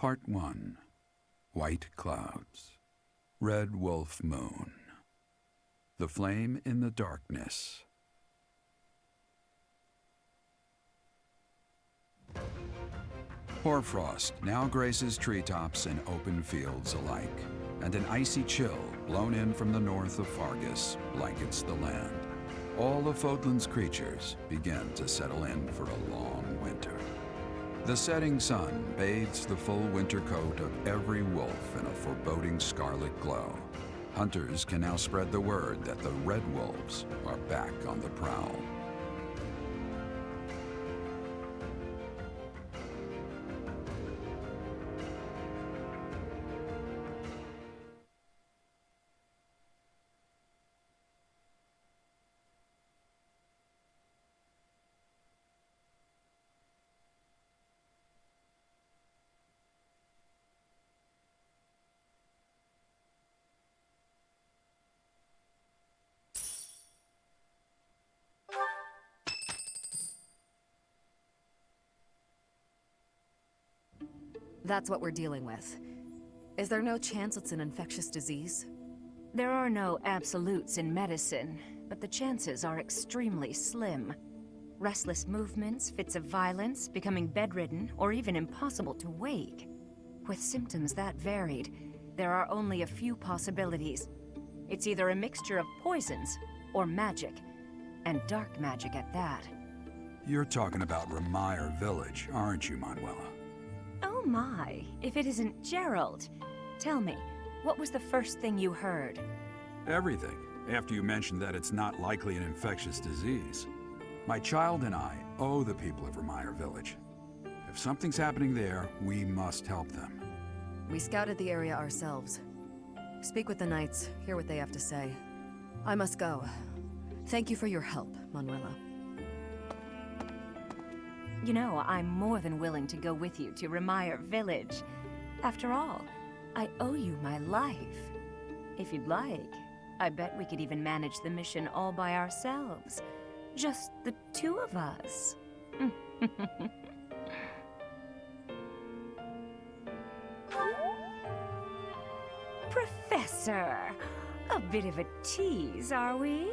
Part 1. White Clouds. Red Wolf Moon. The Flame in the Darkness. Hoarfrost now graces treetops and open fields alike, and an icy chill blown in from the north of Fargus blankets the land. All of Fodlan's creatures begin to settle in for a long winter. The setting sun bathes the full winter coat of every wolf in a foreboding scarlet glow. Hunters can now spread the word that the red wolves are back on the prowl. That's what we're dealing with. Is there no chance it's an infectious disease? There are no absolutes in medicine, but the chances are extremely slim. Restless movements, fits of violence, becoming bedridden, or even impossible to wake. With symptoms that varied, there are only a few possibilities. It's either a mixture of poisons or magic, and dark magic at that. You're talking about Remire Village, aren't you, Manuela? Oh my, if it isn't Gerald. Tell me, what was the first thing you heard? Everything, after you mentioned that it's not likely an infectious disease. My child and I owe the people of Remire Village. If something's happening there, we must help them. We scouted the area ourselves. Speak with the knights, hear what they have to say. I must go. Thank you for your help, Manuela. You know, I'm more than willing to go with you to Remire Village. After all, I owe you my life. If you'd like, I bet we could even manage the mission all by ourselves. Just the two of us. Professor! A bit of a tease, are we?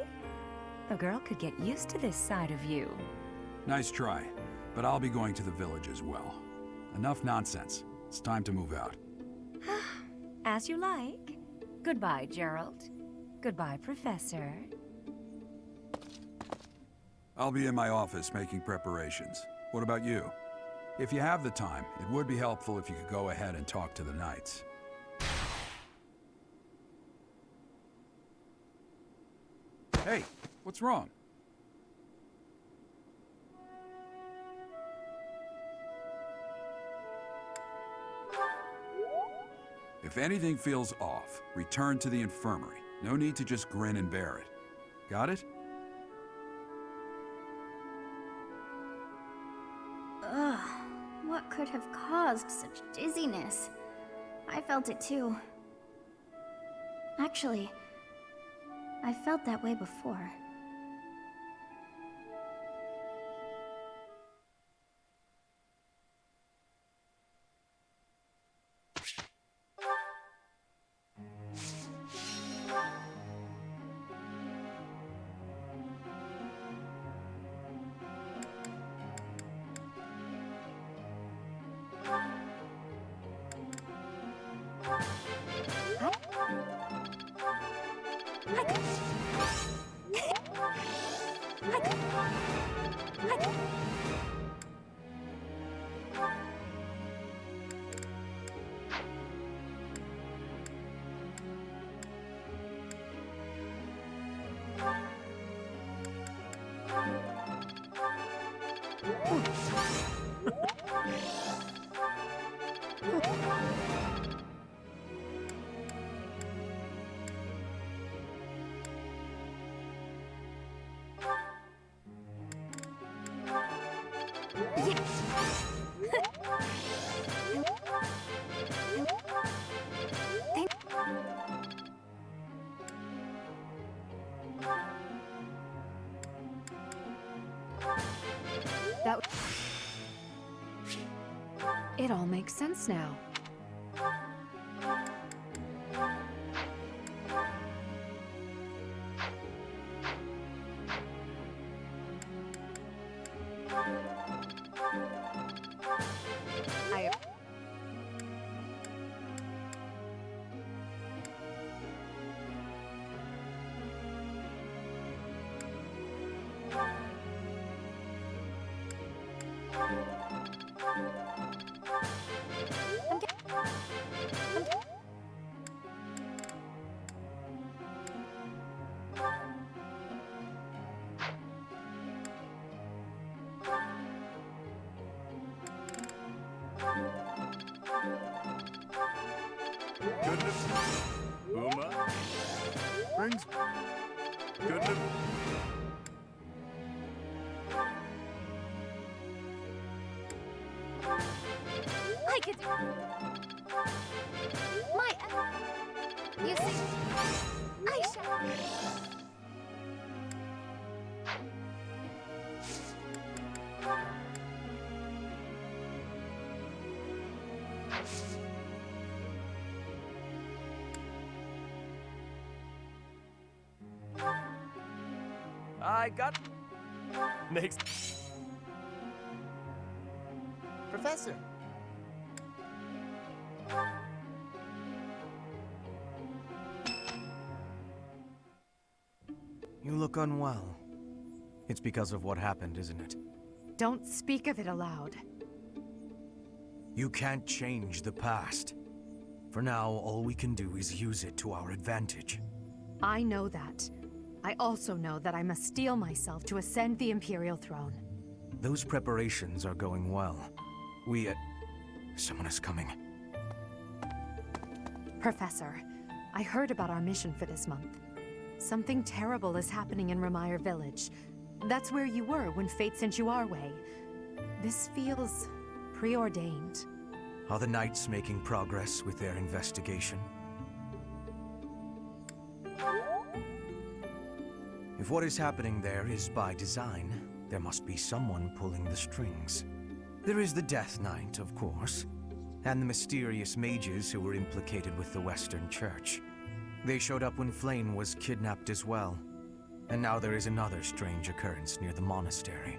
A girl could get used to this side of you. Nice try, but I'll be going to the village as well. Enough nonsense. It's time to move out. As you like. Goodbye, Gerald. Goodbye, Professor. I'll be in my office making preparations. What about you? If you have the time, it would be helpful if you could go ahead and talk to the knights. Hey, what's wrong? If anything feels off, return to the infirmary. No need to just grin and bear it. Got it? Ugh, what could have caused such dizziness? I felt it too. Actually, I felt that way before. It all makes sense now. I... Goodness. Uma. Brings. Goodness. I could. My. You see, I shall. I got. Next. Professor. You look unwell. It's because of what happened, isn't it? Don't speak of it aloud. You can't change the past. For now, all we can do is use it to our advantage. I know that. I also know that I must steel myself to ascend the Imperial throne. Those preparations are going well. Someone is coming. Professor, I heard about our mission for this month. Something terrible is happening in Ramire Village. That's where you were when fate sent you our way. This feels preordained. Are the Knights making progress with their investigation? If what is happening there is by design, there must be someone pulling the strings. There is the Death Knight, of course, and the mysterious mages who were implicated with the Western Church. They showed up when Flame was kidnapped as well. And now there is another strange occurrence near the monastery.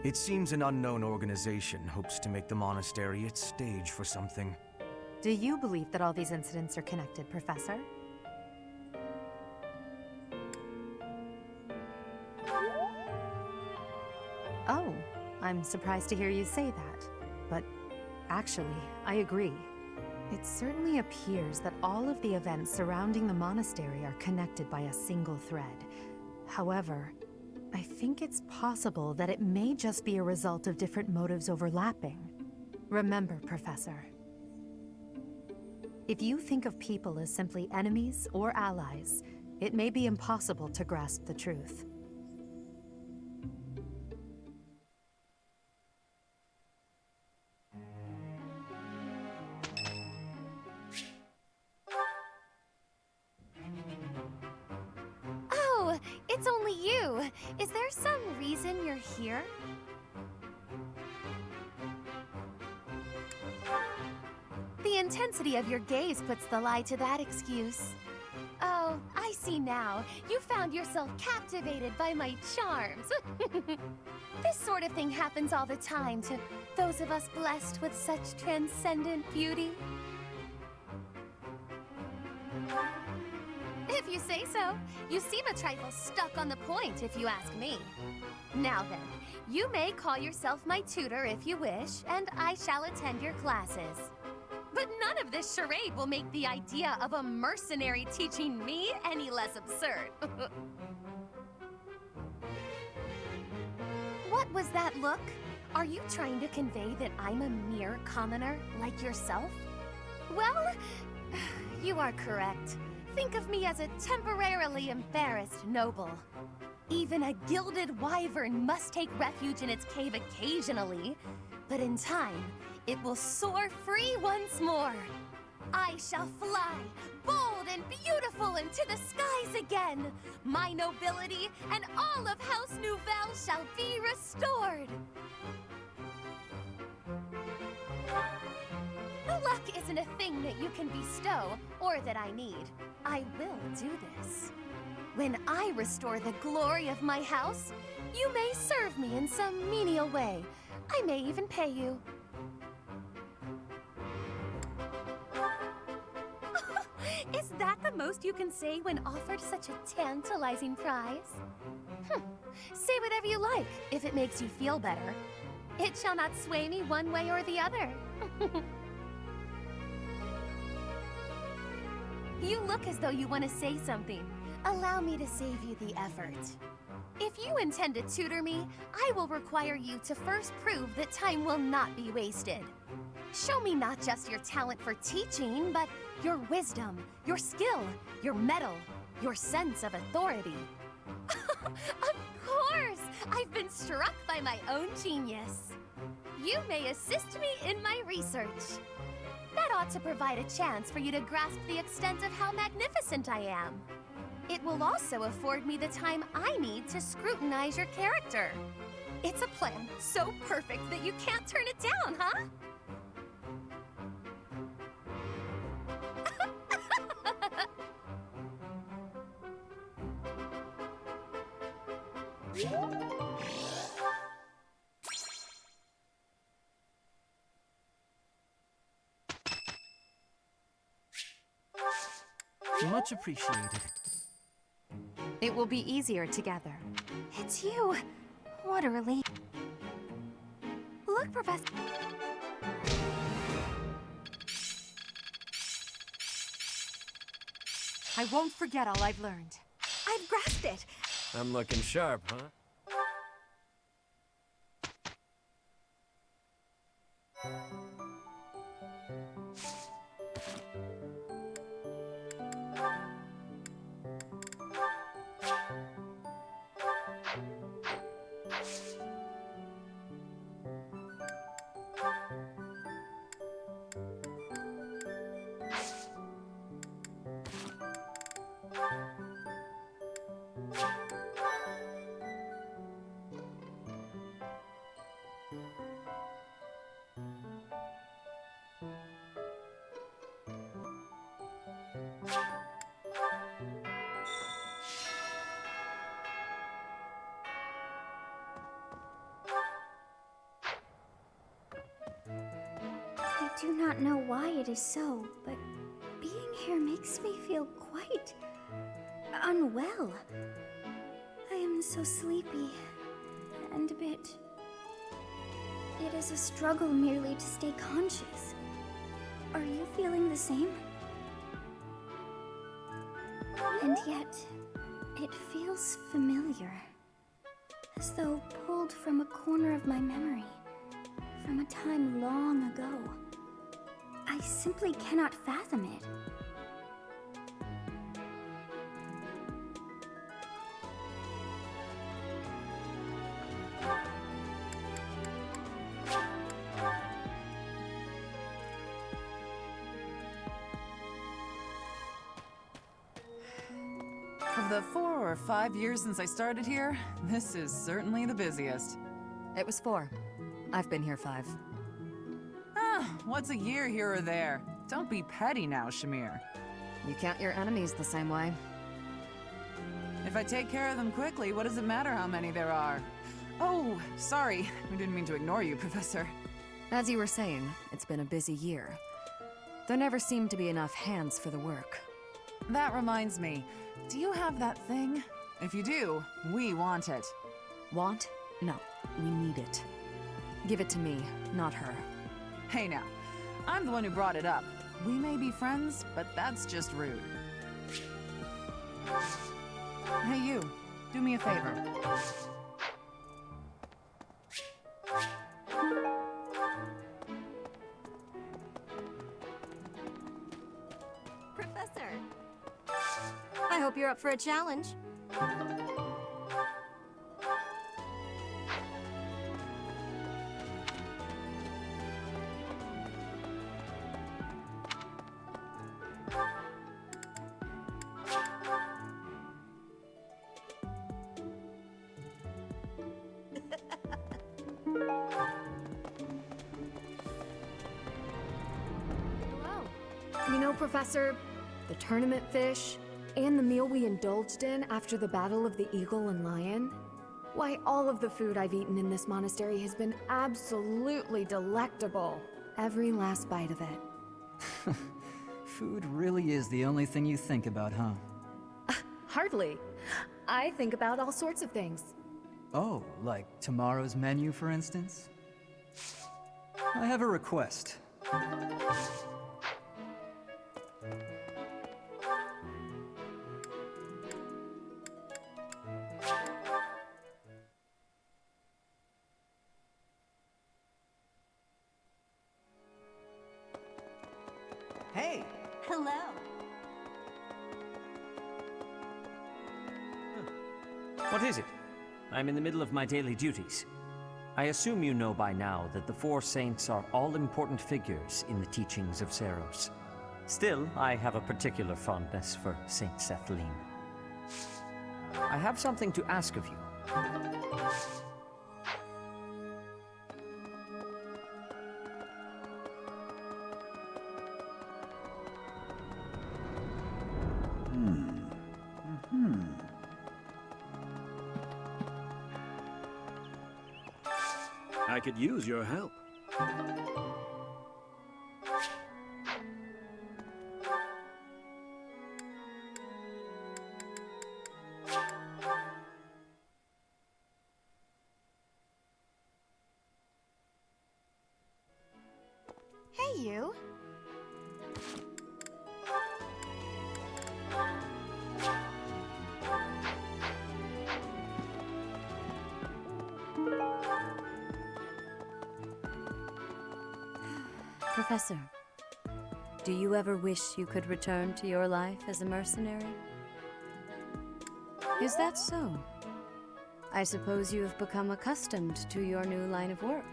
It seems an unknown organization hopes to make the monastery its stage for something. Do you believe that all these incidents are connected, Professor? Oh, I'm surprised to hear you say that. But actually, I agree. It certainly appears that all of the events surrounding the monastery are connected by a single thread. However, I think it's possible that it may just be a result of different motives overlapping. Remember, Professor, if you think of people as simply enemies or allies, it may be impossible to grasp the truth. Oh, it's only you. Is there some reason you're here? The intensity of your gaze puts the lie to that excuse. Oh, I see now. You found yourself captivated by my charms. This sort of thing happens all the time to those of us blessed with such transcendent beauty. If you say so. You seem a trifle stuck on the point, if you ask me. Now then, you may call yourself my tutor if you wish, and I shall attend your classes. But none of this charade will make the idea of a mercenary teaching me any less absurd. What was that look? Are you trying to convey that I'm a mere commoner like yourself? Well, you are correct. Think of me as a temporarily embarrassed noble. Even a gilded wyvern must take refuge in its cave occasionally, but in time, it will soar free once more. I shall fly, bold and beautiful, into the skies again. My nobility and all of House Nouvelle shall be restored. Luck isn't a thing that you can bestow, or that I need. I will do this. When I restore the glory of my house, You may serve me in some menial way. I may even pay you. Is that the most you can say when offered such a tantalizing prize? Say whatever you like, if it makes you feel better. It shall not sway me one way or the other. You look as though you want to say something. Allow me to save you the effort. If you intend to tutor me, I will require you to first prove that time will not be wasted. Show me not just your talent for teaching, but your wisdom, your skill, your mettle, your sense of authority. Of course! I've been struck by my own genius. You may assist me in my research. That ought to provide a chance for you to grasp the extent of how magnificent I am. It will also afford me the time I need to scrutinize your character. It's a plan so perfect that you can't turn it down, huh? Much appreciated. It will be easier together. It's you. What a relief. Look, Professor. I won't forget all I've learned. I've grasped it. I'm looking sharp, huh? I do not know why it is so, but being here makes me feel quite unwell. I am so sleepy and a bit... It is a struggle merely to stay conscious. Are you feeling the same? And yet, it feels familiar. As though pulled from a corner of my memory, from a time long ago. I simply cannot fathom it. Of the 4 or 5 years since I started here, this is certainly the busiest. It was 4. I've been here 5. What's a year here or there? Don't be petty now, Shamir. You count your enemies the same way. If I take care of them quickly, what does it matter how many there are? Oh, sorry. We didn't mean to ignore you, Professor. As you were saying, it's been a busy year. There never seemed to be enough hands for the work. That reminds me. Do you have that thing? If you do, we want it. Want? No, we need it. Give it to me, not her. Hey now, I'm the one who brought it up. We may be friends, but that's just rude. Hey you, do me a favor. Professor. I hope you're up for a challenge. You know, Professor, the tournament fish, and the meal we indulged in after the Battle of the Eagle and Lion, Why, all of the food I've eaten in this monastery has been absolutely delectable. Every last bite of it. Food really is the only thing you think about, huh? Hardly. I think about all sorts of things. Oh, like tomorrow's menu, for instance? I have a request. Hey! Hello. What is it? I'm in the middle of my daily duties. I assume you know by now that the four saints are all-important figures in the teachings of Seros. Still, I have a particular fondness for Saint Sethlin. I have something to ask of you. I could use your help. Hey, you. Professor, do you ever wish you could return to your life as a mercenary? Is that so? I suppose you have become accustomed to your new line of work.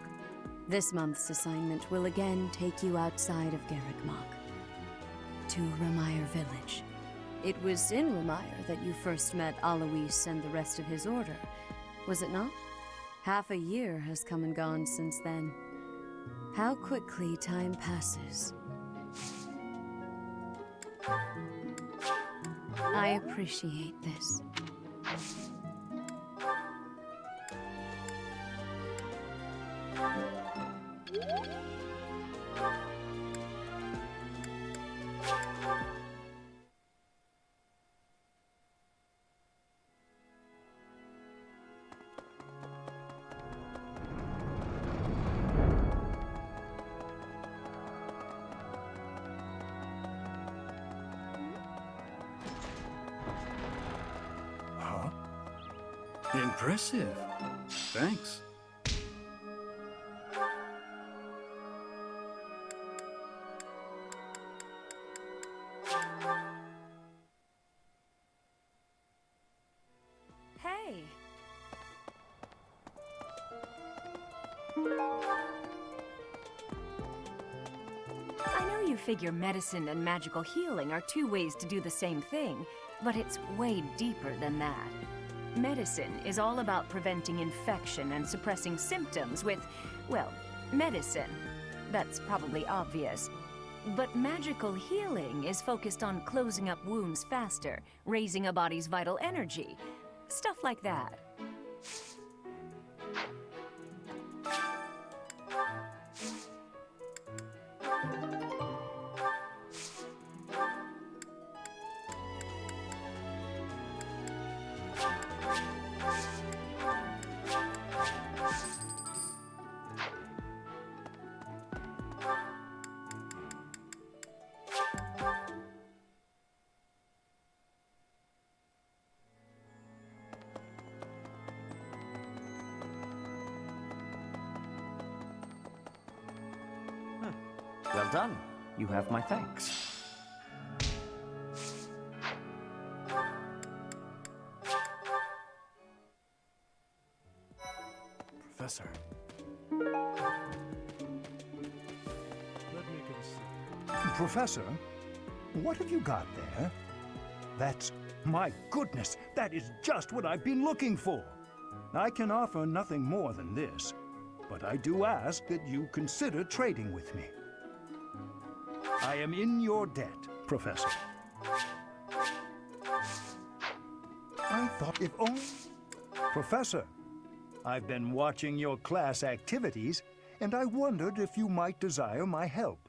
This month's assignment will again take you outside of Garrigmach, to Ramire Village. It was in Ramire that you first met Alois and the rest of his order, was it not? Half a year has come and gone since then. How quickly time passes. I appreciate this. Impressive. Thanks. Hey! I know you figure medicine and magical healing are two ways to do the same thing, but it's way deeper than that. Medicine is all about preventing infection and suppressing symptoms with, well, medicine. That's probably obvious. But magical healing is focused on closing up wounds faster, raising a body's vital energy. Stuff like that. Well done. You have my thanks. Professor. Professor, what have you got there? That's... my goodness, that is just what I've been looking for. I can offer nothing more than this, but I do ask that you consider trading with me. I am in your debt, Professor. I thought if only... Professor, I've been watching your class activities, and I wondered if you might desire my help.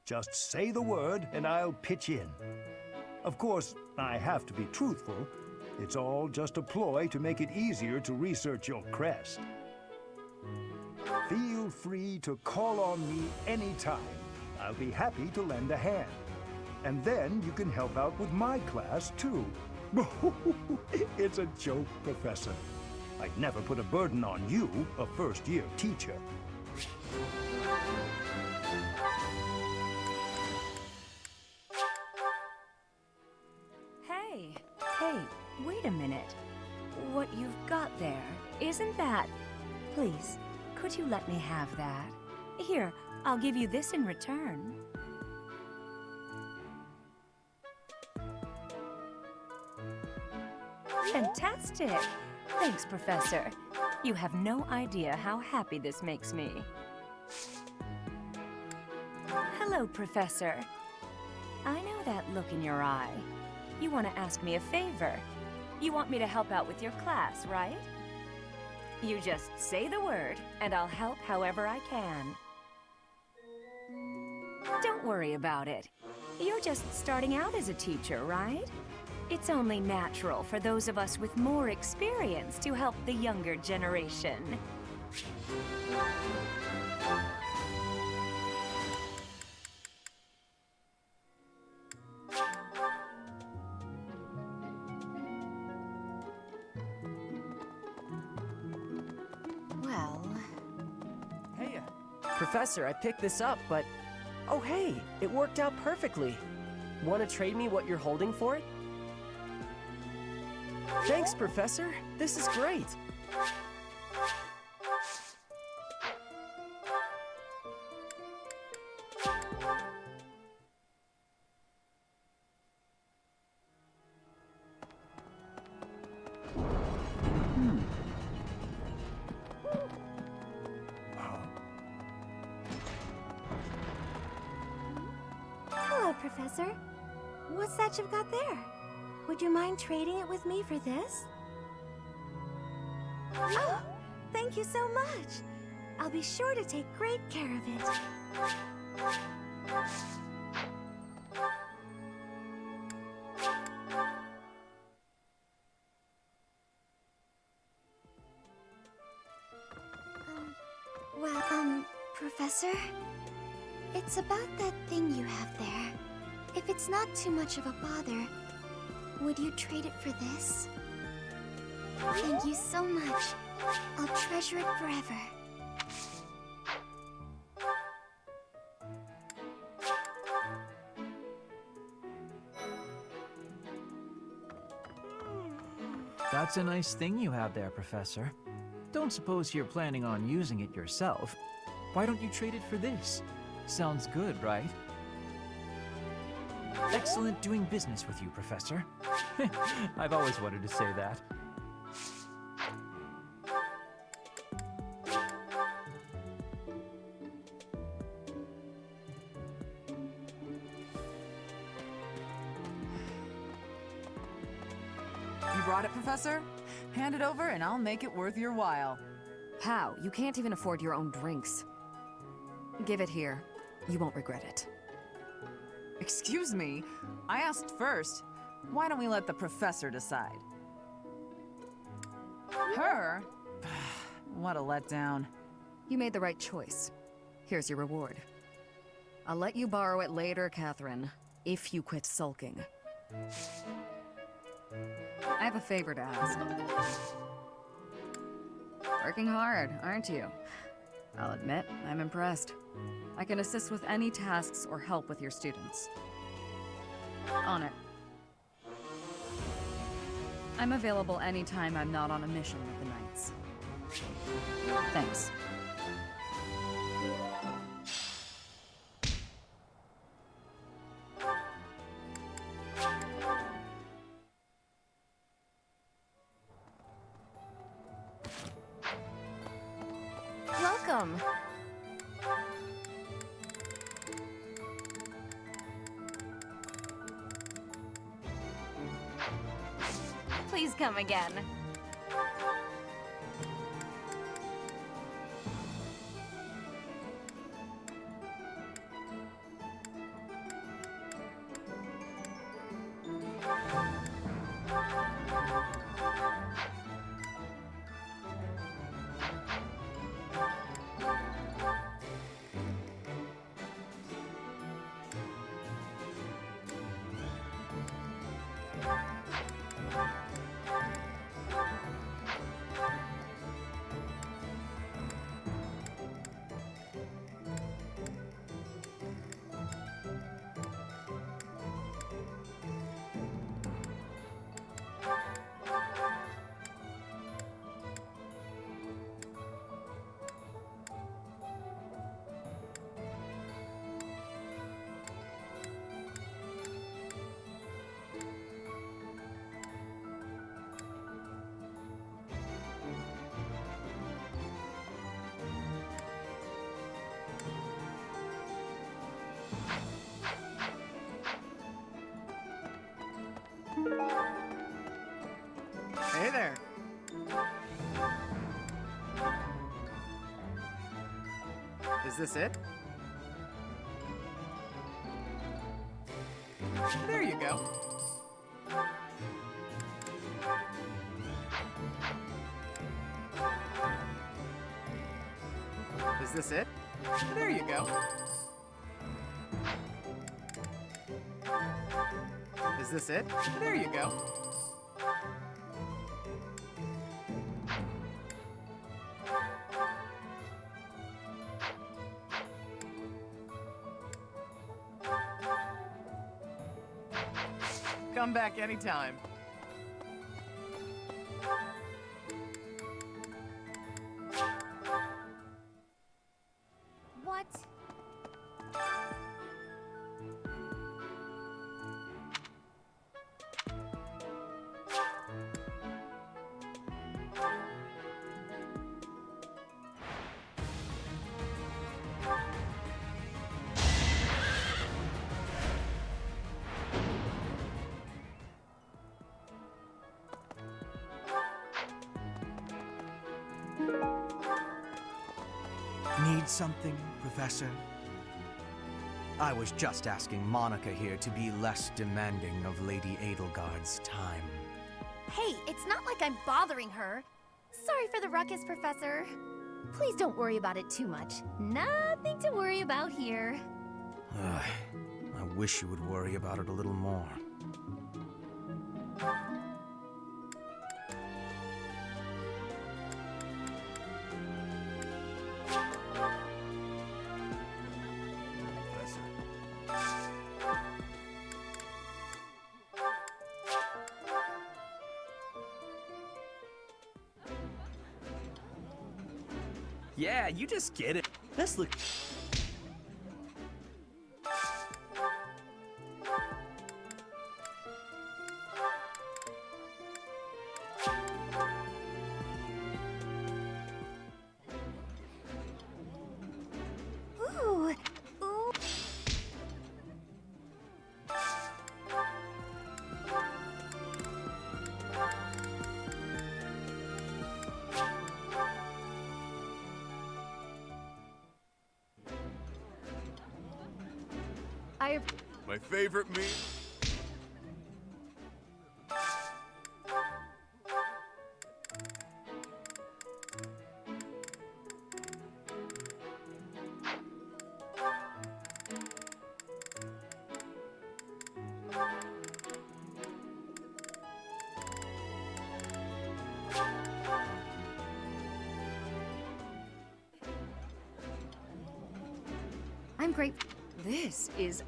Just say the word, and I'll pitch in. Of course, I have to be truthful. It's all just a ploy to make it easier to research your crest. Feel free to call on me anytime. I'll be happy to lend a hand. And then you can help out with my class, too. It's a joke, Professor. I'd never put a burden on you, a first-year teacher. Hey, wait a minute. What you've got there, isn't that... Please, could you let me have that? Here, I'll give you this in return. Fantastic! Thanks, Professor. You have no idea how happy this makes me. Hello, Professor. I know that look in your eye. You want to ask me a favor. You want me to help out with your class, right? You just say the word, and I'll help however I can. Don't worry about it. You're just starting out as a teacher, right? It's only natural for those of us with more experience to help the younger generation. Well... Hey, Professor, I picked this up, but... Oh hey, it worked out perfectly. Want to trade me what you're holding for it? Thanks, Professor. This is great. Hello, Professor. What's that you've got there? Would you mind trading it with me for this? Oh, thank you so much. I'll be sure to take great care of it. Professor? It's about that thing you have there. If it's not too much of a bother, would you trade it for this? Thank you so much. I'll treasure it forever. That's a nice thing you have there, Professor. Don't suppose you're planning on using it yourself. Why don't you trade it for this? Sounds good, right? Excellent doing business with you, Professor. I've always wanted to say that. You brought it, Professor? Hand it over and I'll make it worth your while. How? You can't even afford your own drinks. Give it here. You won't regret it. Excuse me, I asked first. Why don't we let the professor decide? Her? What a letdown. You made the right choice. Here's your reward. I'll let you borrow it later, Catherine, if you quit sulking. I have a favor to ask. Working hard, aren't you? I'll admit, I'm impressed. I can assist with any tasks or help with your students. On it. I'm available anytime I'm not on a mission with the Knights. Thanks. Welcome. Please come again. Is this it? There you go. Is this it? There you go. Is this it? There you go. Come back anytime. What? Need something, Professor? I was just asking Monica here to be less demanding of Lady Edelgard's time. Hey, it's not like I'm bothering her. Sorry for the ruckus, Professor. Please don't worry about it too much. Nothing to worry about here. I wish you would worry about it a little more. Yeah, you just get it. Let's look. Ooh, ooh. My favorite meat. I'm grateful. This is...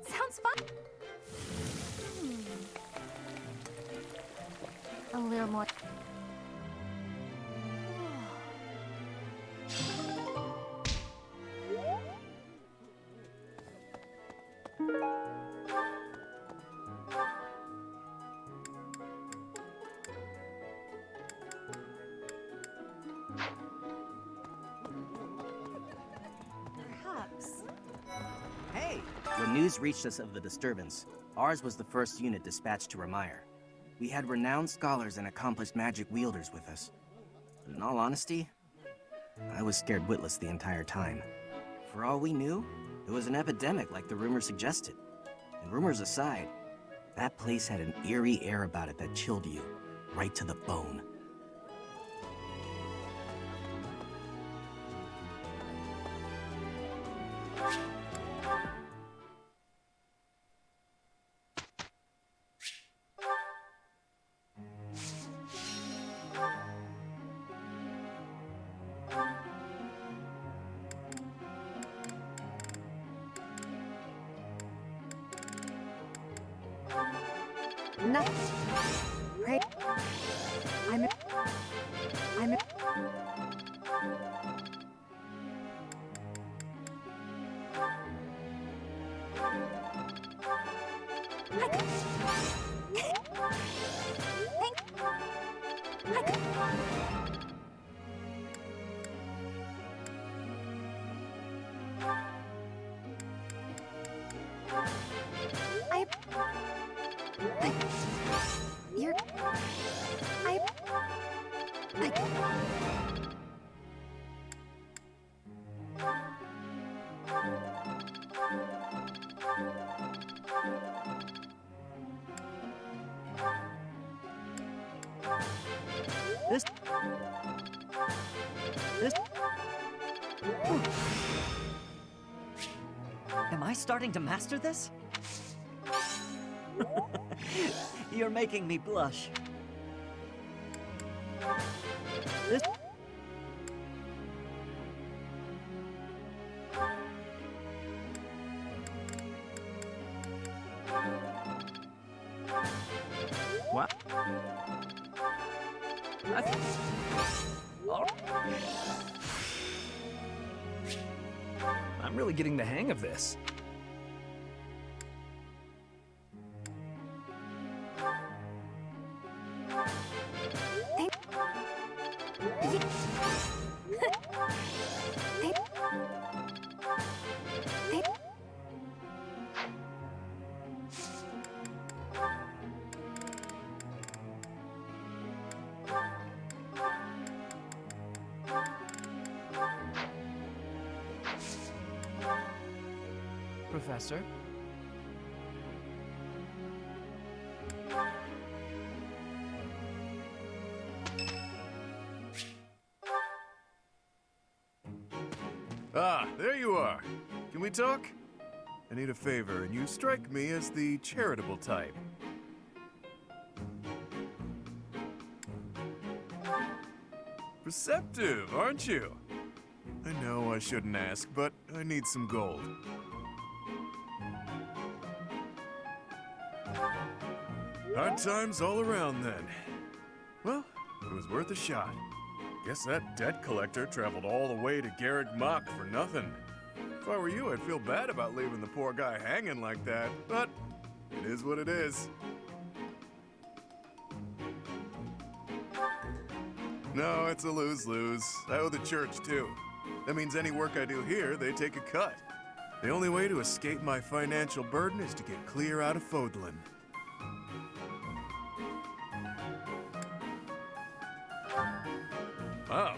Sounds fun. A little more. Perhaps. Hey! When news reached us of the disturbance, ours was the first unit dispatched to Ramire. We had renowned scholars and accomplished magic wielders with us. But in all honesty, I was scared witless the entire time. For all we knew, it was an epidemic like the rumors suggested. And rumors aside, that place had an eerie air about it that chilled you, right to the bone. Nothing. Pray. I'm... You're... This... Am I starting to master this? You're making me blush. This... What? I'm really getting the hang of this. Professor? Ah, there you are. Can we talk? I need a favor, and you strike me as the charitable type. Perceptive, aren't you? I know I shouldn't ask, but I need some gold. Hard times all around then. Well, it was worth a shot. Guess that debt collector traveled all the way to Garrick Mach for nothing. If I were you, I'd feel bad about leaving the poor guy hanging like that, but it is what it is. No, it's a lose-lose. I owe the church, too. That means any work I do here, they take a cut. The only way to escape my financial burden is to get clear out of Fodlan. Wow.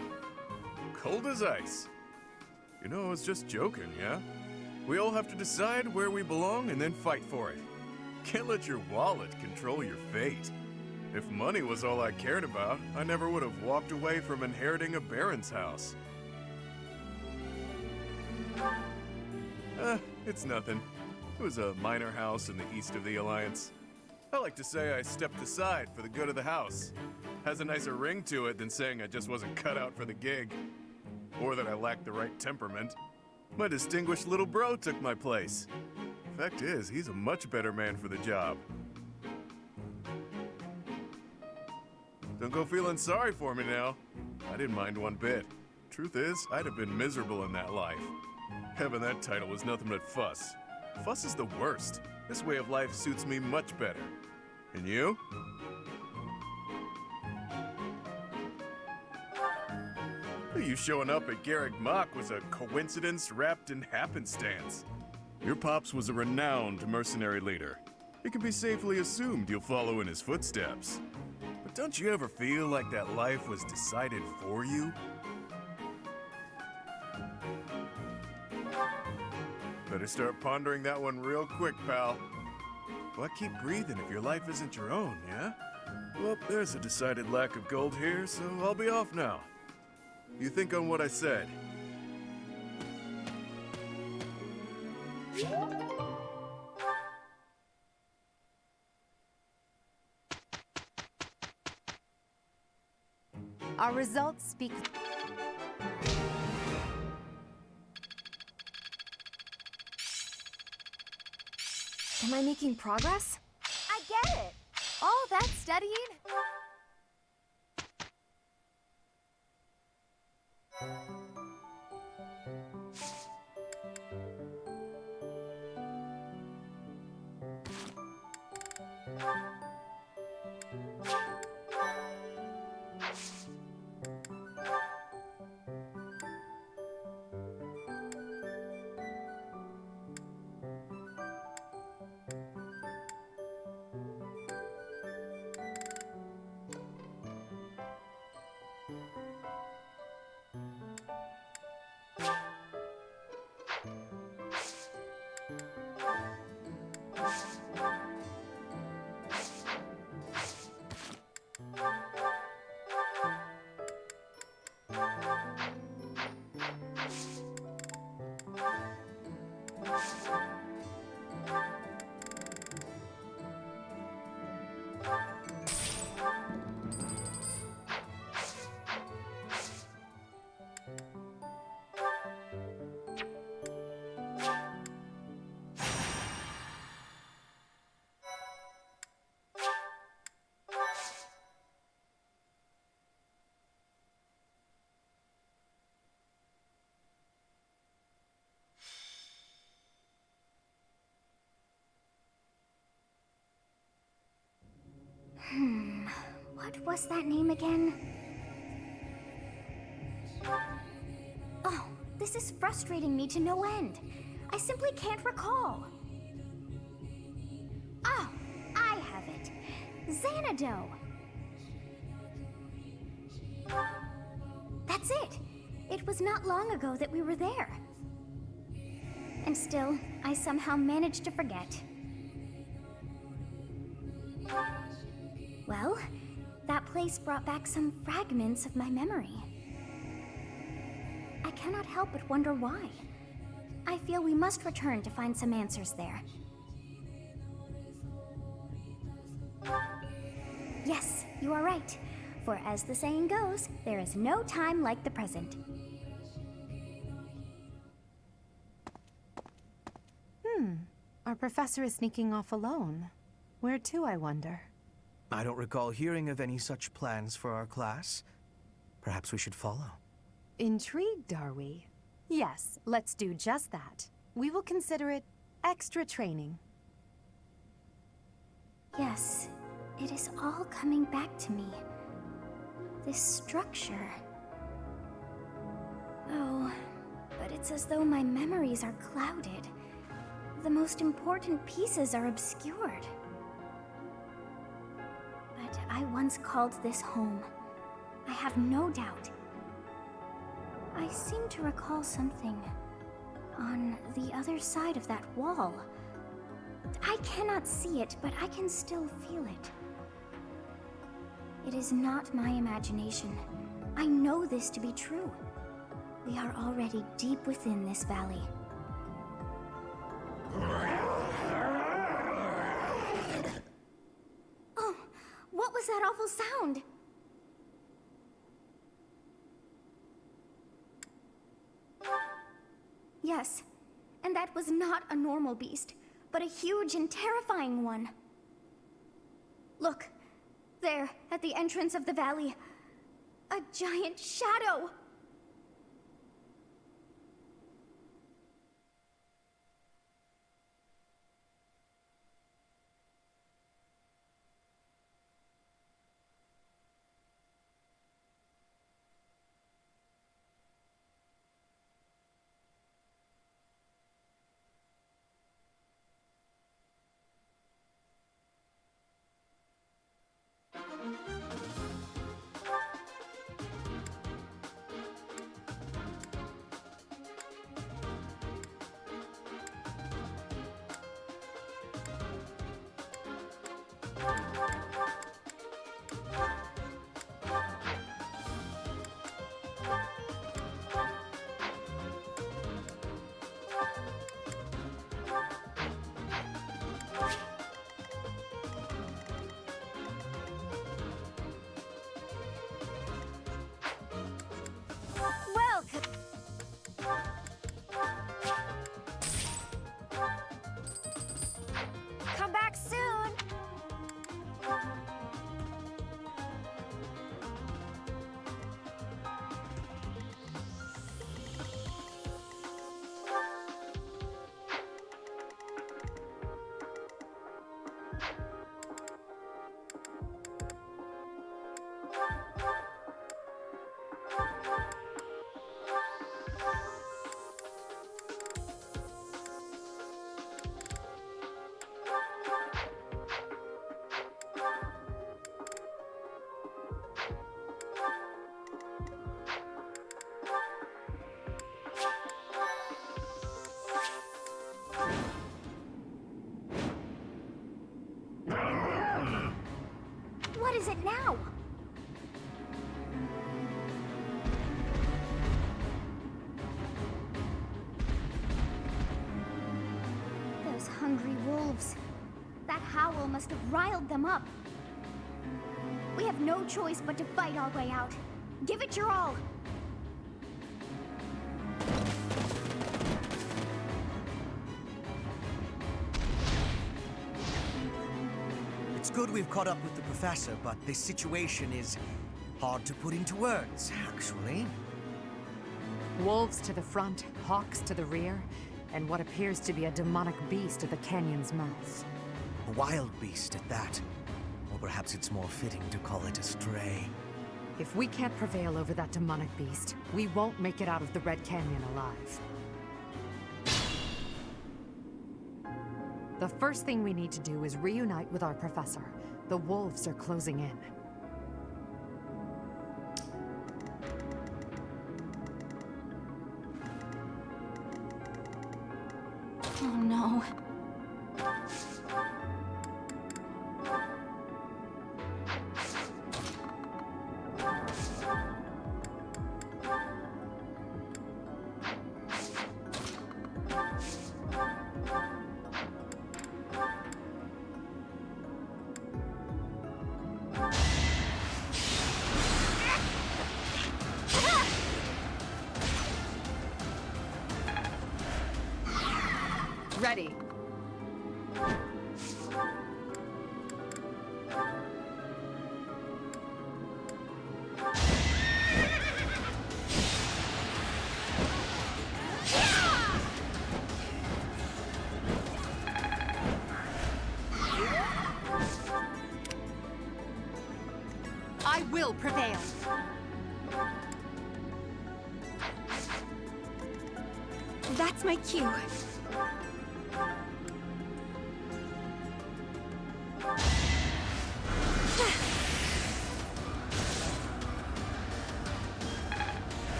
Cold as ice. You know, I was just joking, yeah? We all have to decide where we belong and then fight for it. Can't let your wallet control your fate. If money was all I cared about, I never would have walked away from inheriting a baron's house. It's nothing. It was a minor house in the east of the Alliance. I like to say I stepped aside for the good of the house. Has a nicer ring to it than saying I just wasn't cut out for the gig. Or that I lacked the right temperament. My distinguished little bro took my place. Fact is, he's a much better man for the job. Don't go feeling sorry for me now. I didn't mind one bit. Truth is, I'd have been miserable in that life. Having that title was nothing but fuss. Fuss is the worst. This way of life suits me much better. And you? You showing up at Garrick Mach was a coincidence wrapped in happenstance. Your pops was a renowned mercenary leader. It can be safely assumed you'll follow in his footsteps. But don't you ever feel like that life was decided for you? Better start pondering that one real quick, pal. Why keep breathing if your life isn't your own, yeah? Well, there's a decided lack of gold here, so I'll be off now. You think on what I said. Our results speak. Am I making progress? I get it. All that studying. What was that name again? Oh, this is frustrating me to no end. I simply can't recall. Oh, I have it. Xanadu. That's it. It was not long ago that we were there. And still, I somehow managed to forget. Well, that place brought back some fragments of my memory. I cannot help but wonder why. I feel we must return to find some answers there. Yes, you are right. For as the saying goes, there is no time like the present. Our professor is sneaking off alone. Where to, I wonder? I don't recall hearing of any such plans for our class. Perhaps we should follow. Intrigued, are we? Yes, let's do just that. We will consider it extra training. Yes, it is all coming back to me. This structure. Oh, but it's as though my memories are clouded. The most important pieces are obscured. But I once called this home. I have no doubt. I seem to recall something on the other side of that wall. I cannot see it, but I can still feel it. It is not my imagination. I know this to be true. We are already deep within this valley. Oh, what was that awful sound? Yes, and that was not a normal beast, but a huge and terrifying one. Look, there, at the entrance of the valley, a giant shadow! Come back soon! What is it now? Those hungry wolves. That howl must have riled them up. We have no choice but to fight our way out. Give it your all. It's good we've caught up with the professor, but this situation is hard to put into words, actually. Wolves to the front, hawks to the rear, and what appears to be a demonic beast at the canyon's mouth. A wild beast at that. Or perhaps it's more fitting to call it a stray. If we can't prevail over that demonic beast, we won't make it out of the Red Canyon alive. The first thing we need to do is reunite with our professor. The wolves are closing in. Oh no. Ready. I will prevail. That's my cue.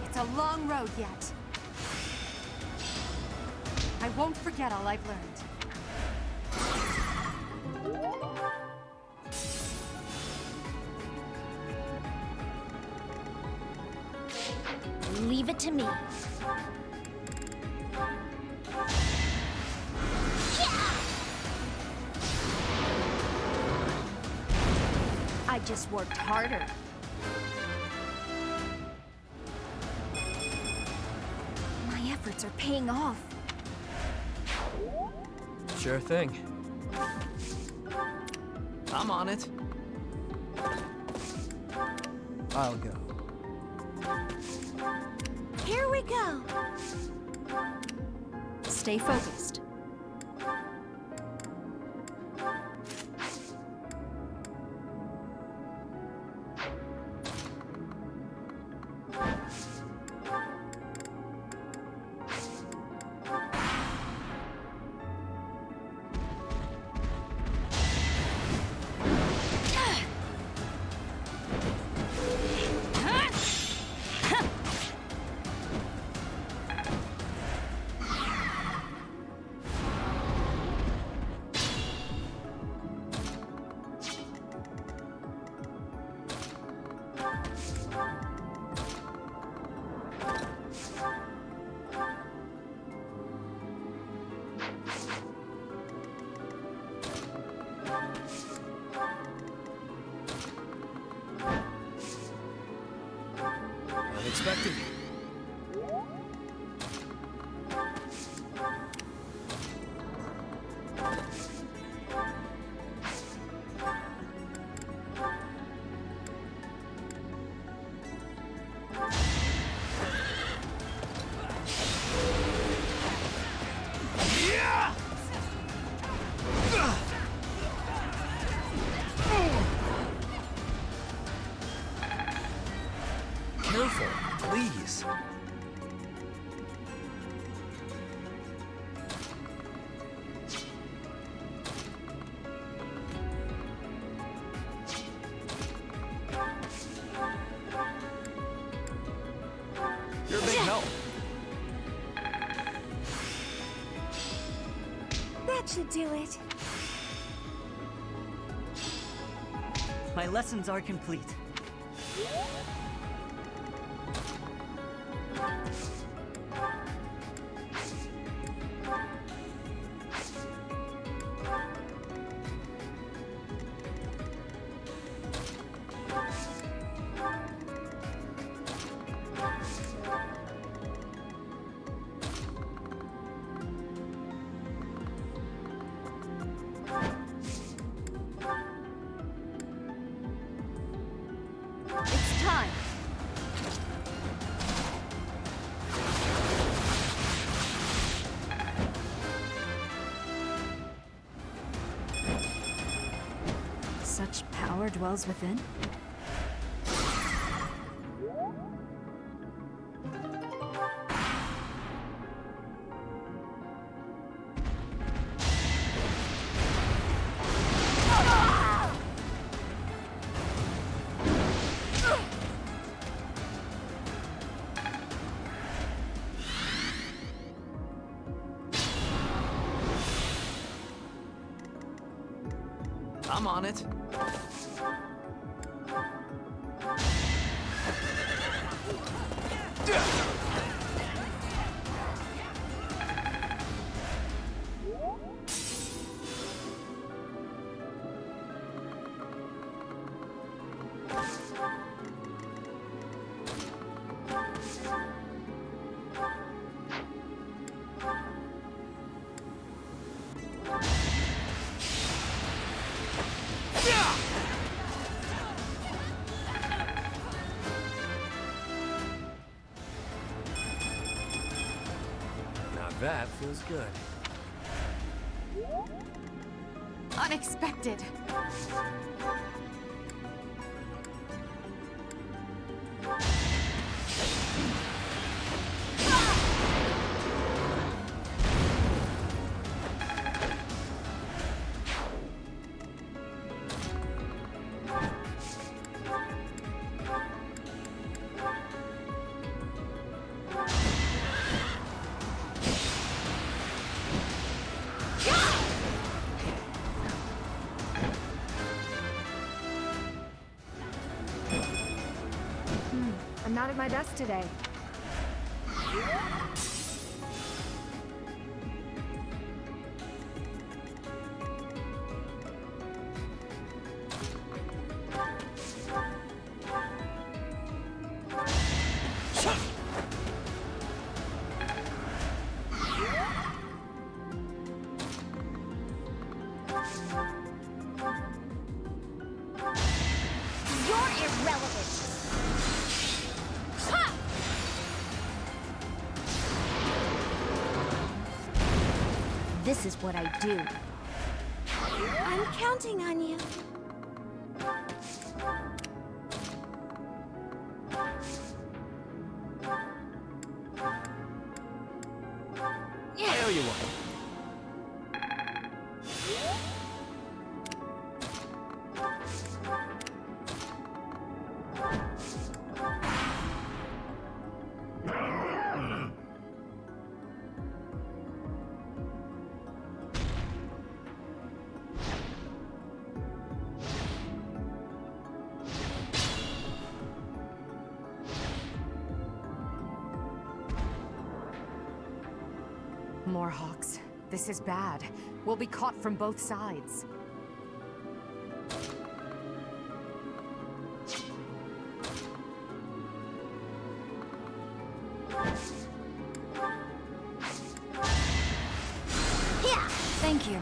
It's a long road yet. I won't forget all I've learned. Leave it to me. I just worked harder. My efforts are paying off. Sure thing. I'm on it. I'll go. Here we go. Stay focused. Unexpected. Careful, please. You're a big help. That should do it. My lessons are complete. Such power dwells within? I'm on it. Now that feels good. Unexpected. I'm not at my best today. You're irrelevant. Ha! This is what I do. I'm counting on you. There you are. More hawks. This is bad. We'll be caught from both sides. Yeah! Thank you.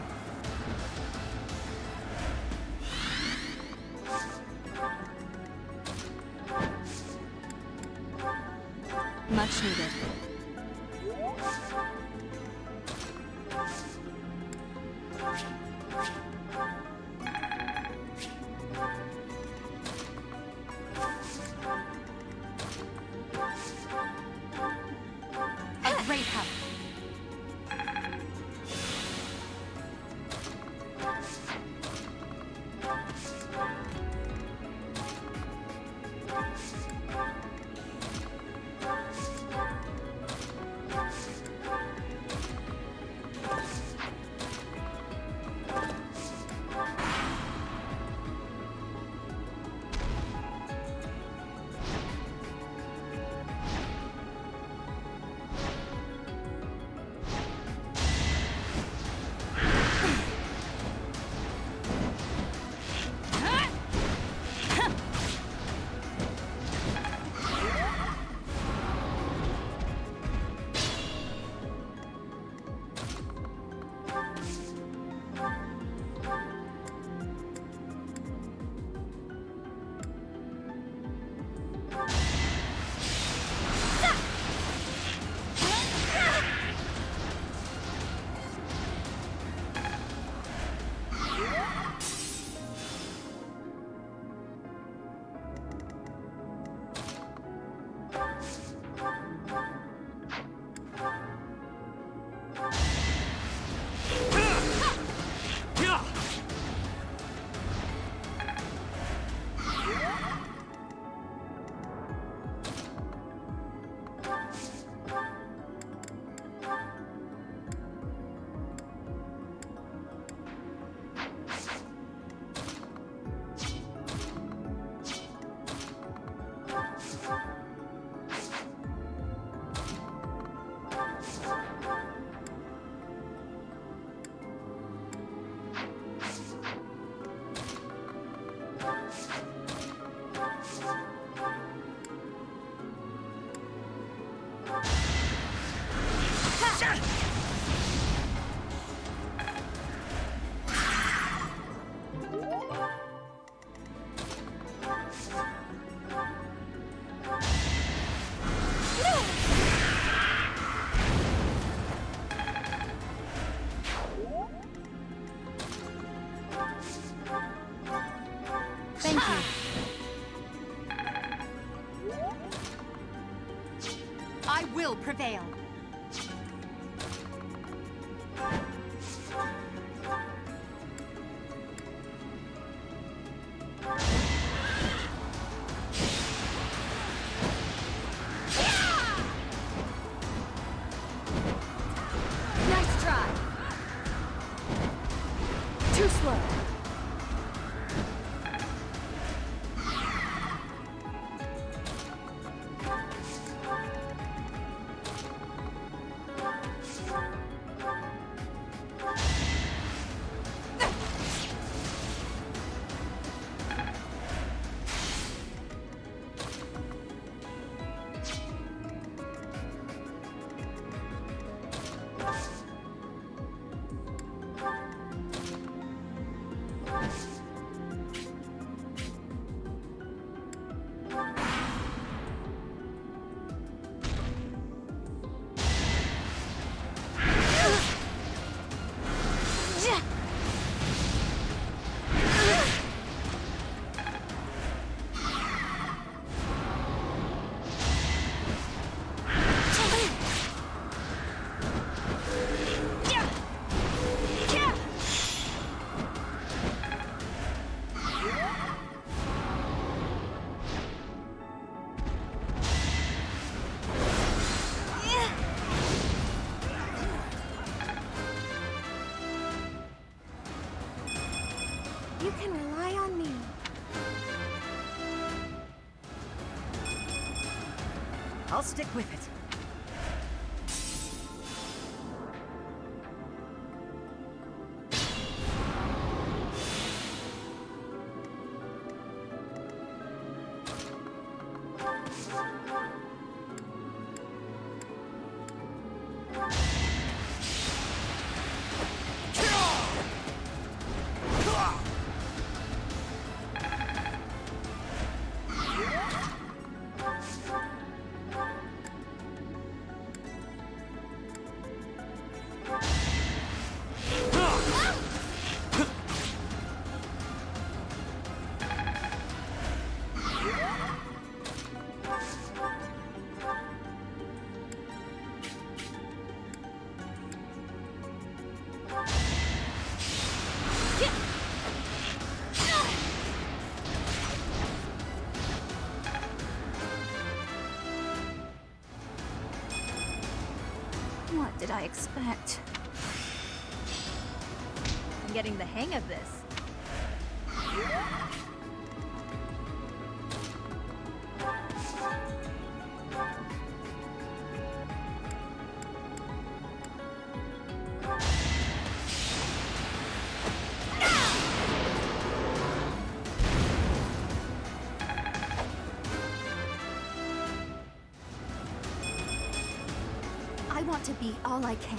Much needed. A great help. Thank you. I will prevail. Nice try. Too slow. You can rely on me. I'll stick with it. What did I expect? I'm getting the hang of this. I want to be all I can.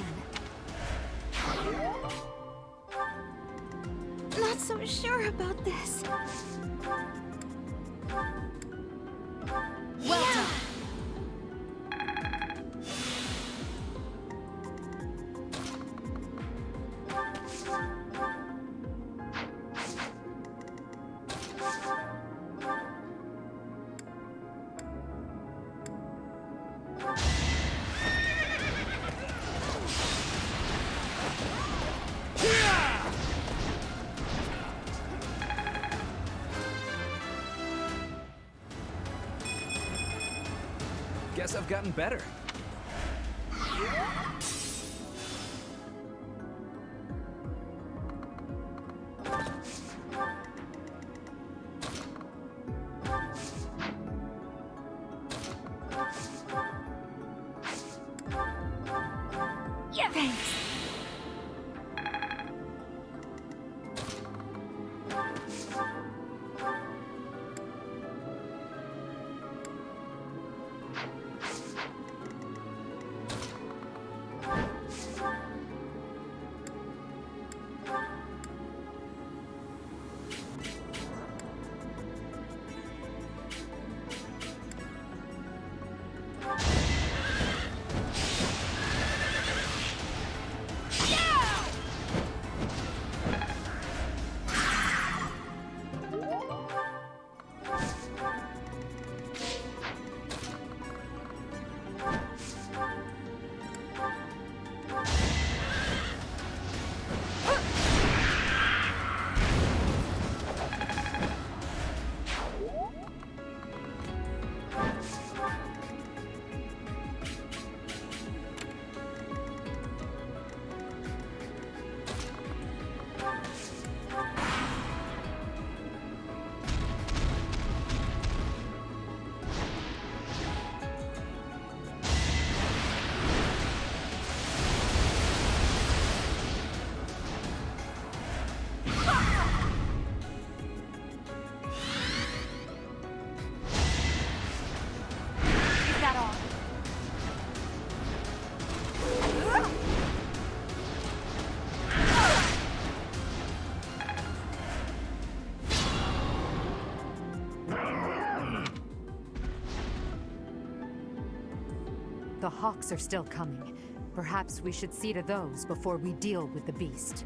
Not so sure about this. Well done. Guess I've gotten better. Yeah, thanks. The hawks are still coming. Perhaps we should see to those before we deal with the beast.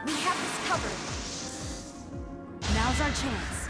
We have this covered. Now's our chance.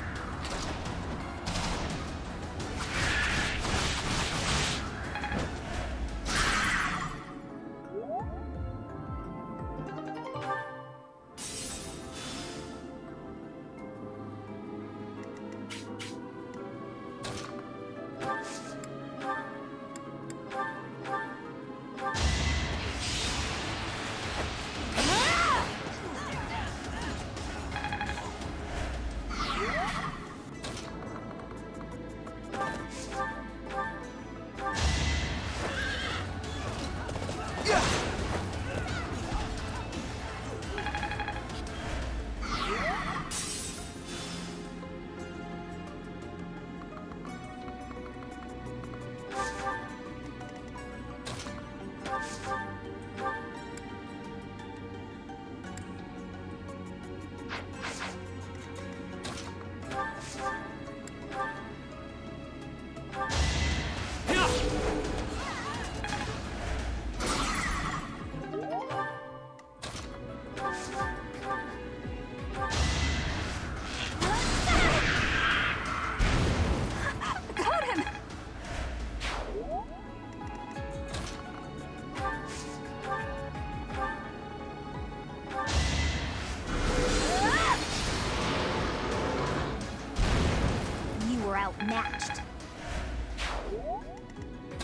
Outmatched.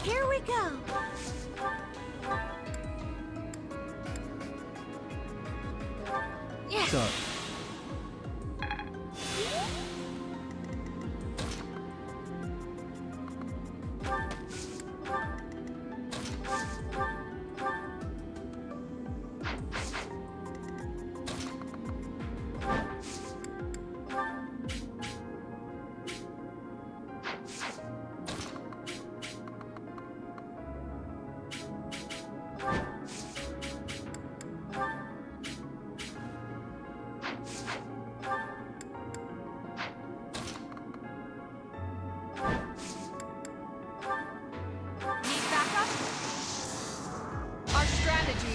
Here we go. Yeah. So,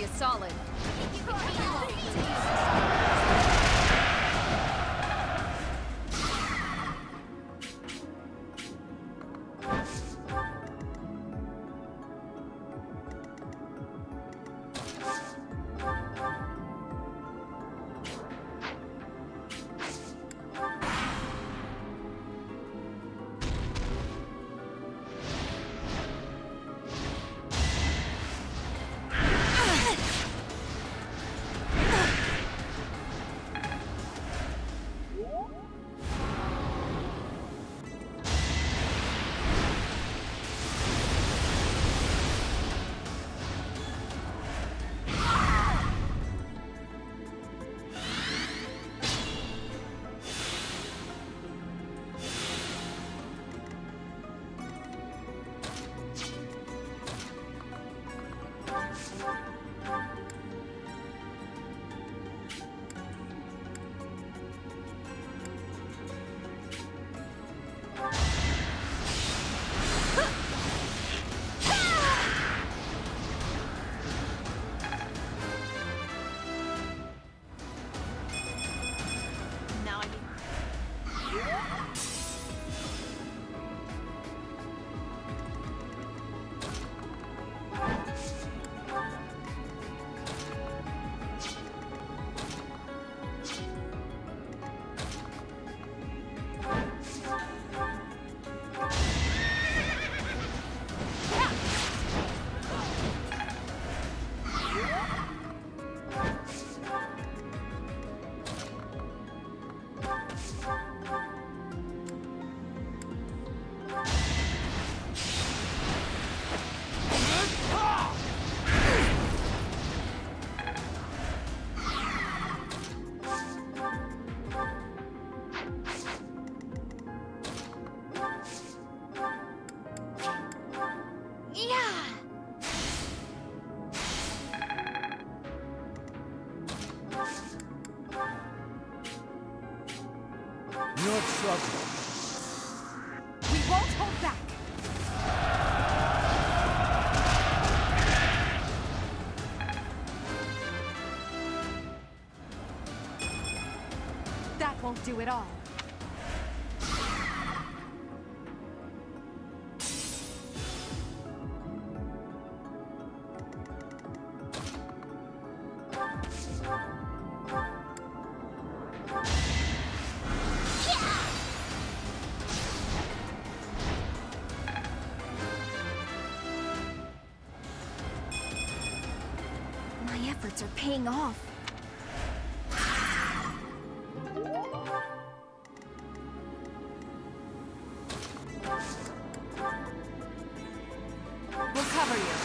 Is solid. your trouble. We won't hold back! That won't do it all. My efforts are paying off. We'll cover you.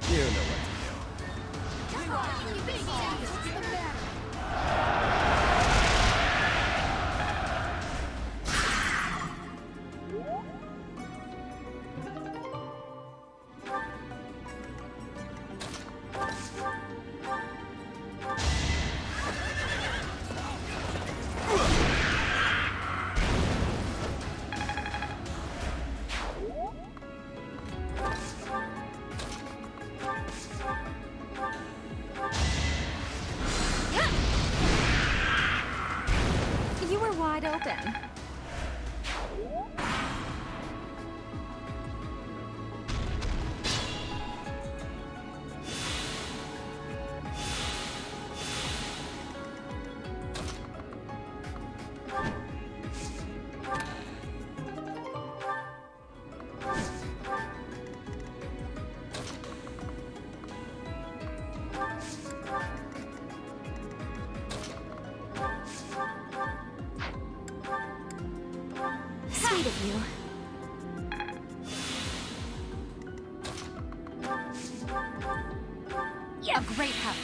You know what to do. Come on, you big ass! What's the matter? You were wide open. Sweet of you. A great help.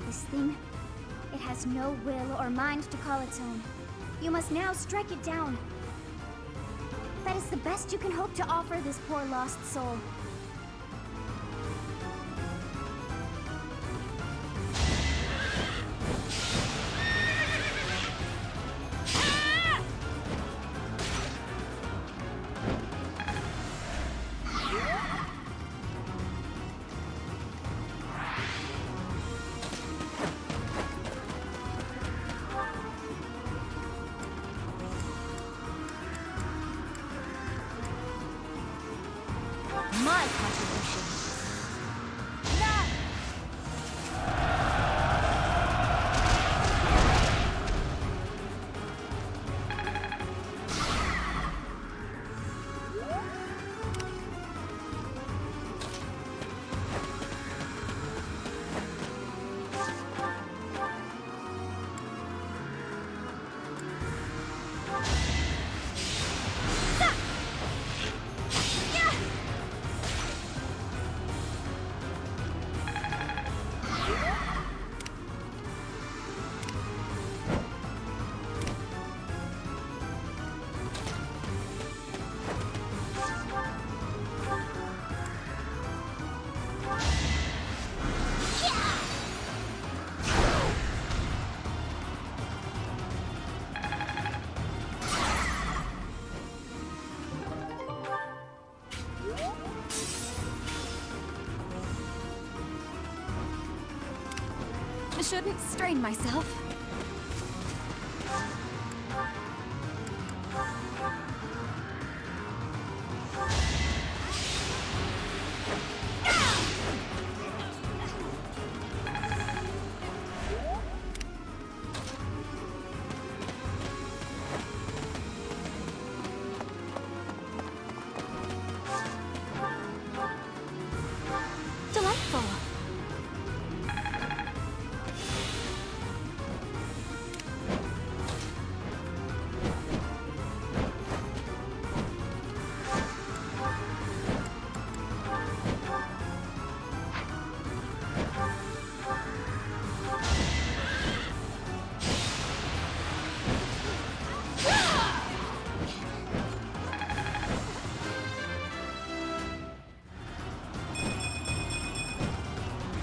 This thing, it has no will or mind to call its own. You must now strike it down. That is the best you can hope to offer this poor lost soul. my contribution. I shouldn't strain myself. Delightful.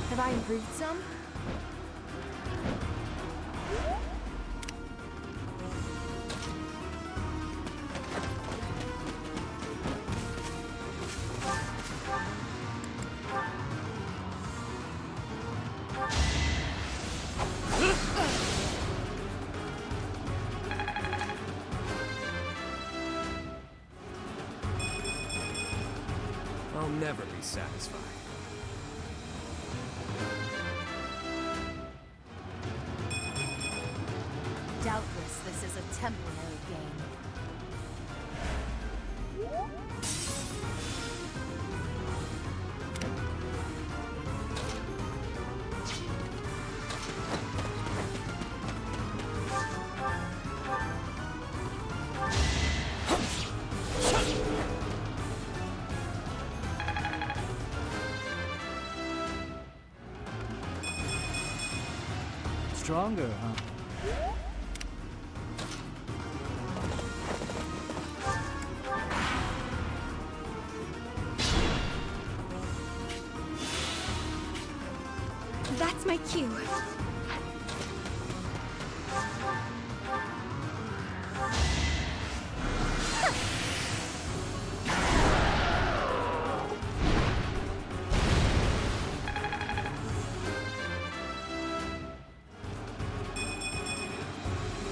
Have I improved some? I'll never be satisfied. Doubtless, this is a temporary game. Stronger, huh? That's my cue.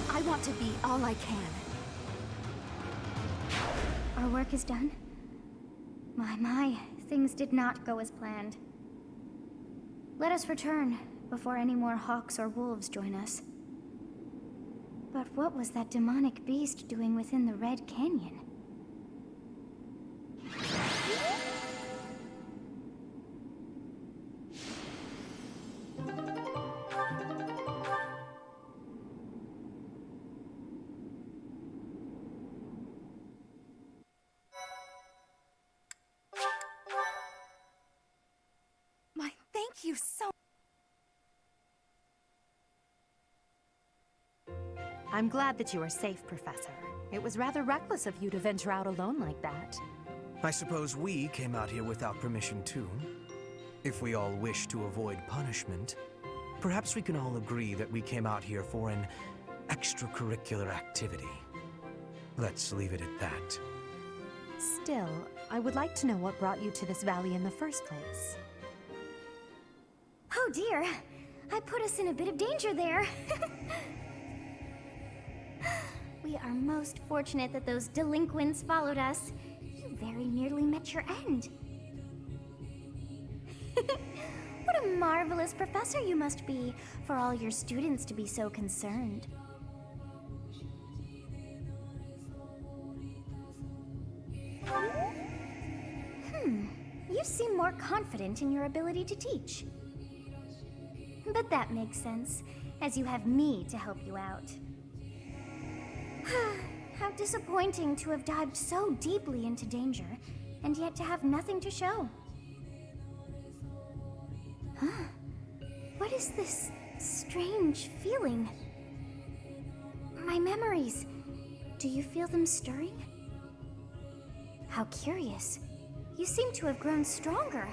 I want to be all I can. Our work is done. My, things did not go as planned. Let us return before any more hawks or wolves join us. But what was that demonic beast doing within the Red Canyon? Thank you so. I'm glad that you are safe, Professor. It was rather reckless of you to venture out alone like that. I suppose we came out here without permission too. If we all wish to avoid punishment, perhaps we can all agree that we came out here for an extracurricular activity. Let's leave it at that. Still, I would like to know what brought you to this valley in the first place. Oh dear, I put us in a bit of danger there. We are most fortunate that those delinquents followed us. You very nearly met your end. marvelous professor you must be, for all your students to be so concerned. You seem more confident in your ability to teach. But that makes sense, as you have me to help you out. How disappointing to have dived so deeply into danger, and yet to have nothing to show. Huh? What is this strange feeling? My memories. Do you feel them stirring? How curious. You seem to have grown stronger.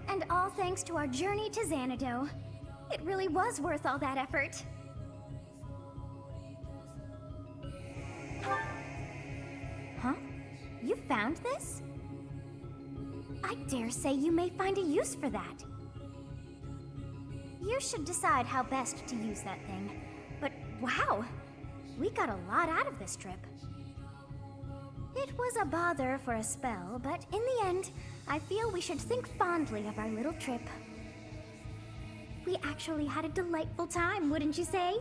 And all thanks to our journey to Xanadu. It really was worth all that effort. Huh? You found this? I dare say you may find a use for that. You should decide how best to use that thing. But wow! We got a lot out of this trip. It was a bother for a spell, but in the end, I feel we should think fondly of our little trip. We actually had a delightful time, wouldn't you say?